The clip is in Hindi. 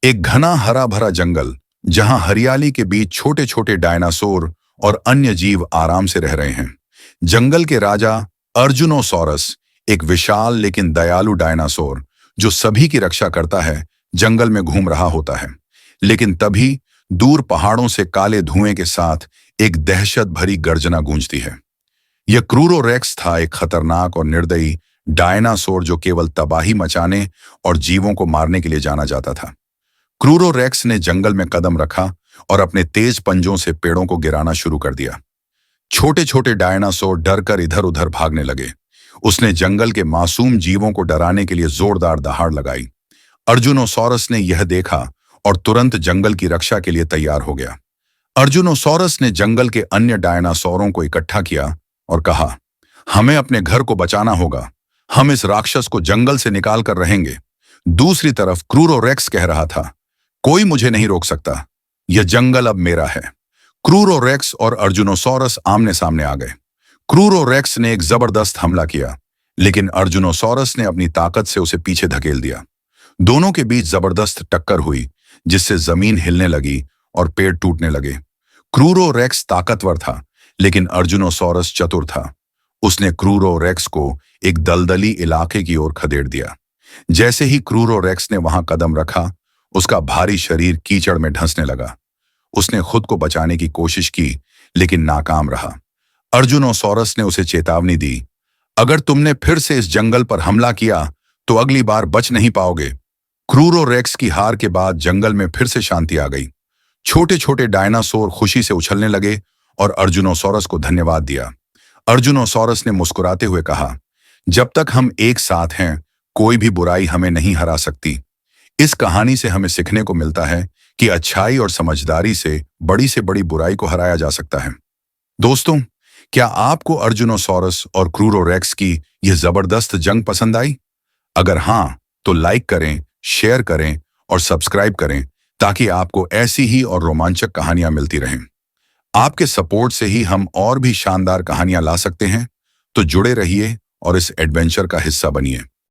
एक घना हरा भरा जंगल जहां हरियाली के बीच छोटे छोटे डायनासोर और अन्य जीव आराम से रह रहे हैं। जंगल के राजा अर्जुनोसॉरस, एक विशाल लेकिन दयालु डायनासोर जो सभी की रक्षा करता है, जंगल में घूम रहा होता है। लेकिन तभी दूर पहाड़ों से काले धुएं के साथ एक दहशत भरी गर्जना गूंजती है। यह क्रूरोरेक्स था, एक खतरनाक और निर्दयी डायनासोर जो केवल तबाही मचाने और जीवों को मारने के लिए जाना जाता था। क्रूरोरेक्स ने जंगल में कदम रखा और अपने तेज पंजों से पेड़ों को गिराना शुरू कर दिया। छोटे छोटे डायनासोर डर कर इधर उधर भागने लगे। उसने जंगल के मासूम जीवों को डराने के लिए जोरदार दहाड़ लगाई। अर्जुनोसॉरस ने यह देखा और तुरंत जंगल की रक्षा के लिए तैयार हो गया। अर्जुनोसॉरस ने जंगल के अन्य डायनासोरों को इकट्ठा किया और कहा, हमें अपने घर को बचाना होगा। हम इस राक्षस को जंगल से निकाल कर रहेंगे। दूसरी तरफ क्रूरोरेक्स कह रहा था, कोई मुझे नहीं रोक सकता। यह जंगल अब मेरा है। क्रूरोरेक्स और अर्जुनोसॉरस आमने सामने आ गए। क्रूरोरेक्स ने एक जबरदस्त हमला किया, लेकिन अर्जुनोसॉरस ने अपनी ताकत से उसे पीछे धकेल दिया। दोनों के बीच जबरदस्त टक्कर हुई, जिससे जमीन हिलने लगी और पेड़ टूटने लगे। क्रूरोरेक्स ताकतवर था, लेकिन अर्जुनोसॉरस चतुर था। उसने क्रूरोरेक्स को एक दलदली इलाके की ओर खदेड़ दिया। जैसे ही क्रूरोरेक्स ने वहां कदम रखा, उसका भारी शरीर कीचड़ में धंसने लगा। उसने खुद को बचाने की कोशिश की, लेकिन नाकाम रहा। अर्जुनोसॉरस ने उसे चेतावनी दी, अगर तुमने फिर से इस जंगल पर हमला किया तो अगली बार बच नहीं पाओगे। क्रूरोरेक्स की हार के बाद जंगल में फिर से शांति आ गई। छोटे छोटे डायनासोर खुशी से उछलने लगे और अर्जुनोसॉरस को धन्यवाद दिया। अर्जुनोसॉरस ने मुस्कुराते हुए कहा, जब तक हम एक साथ हैं, कोई भी बुराई हमें नहीं हरा सकती। इस कहानी से हमें सीखने को मिलता है कि अच्छाई और समझदारी से बड़ी बुराई को हराया जा सकता है। दोस्तों, क्या आपको अर्जुनोसॉरस और क्रूरोरेक्स की यह जबरदस्त जंग पसंद आई? अगर हां, तो लाइक करें, शेयर करें और सब्सक्राइब करें, ताकि आपको ऐसी ही और रोमांचक कहानियां मिलती रहें। आपके सपोर्ट से ही हम और भी शानदार कहानियां ला सकते हैं। तो जुड़े रहिए और इस एडवेंचर का हिस्सा बनिए।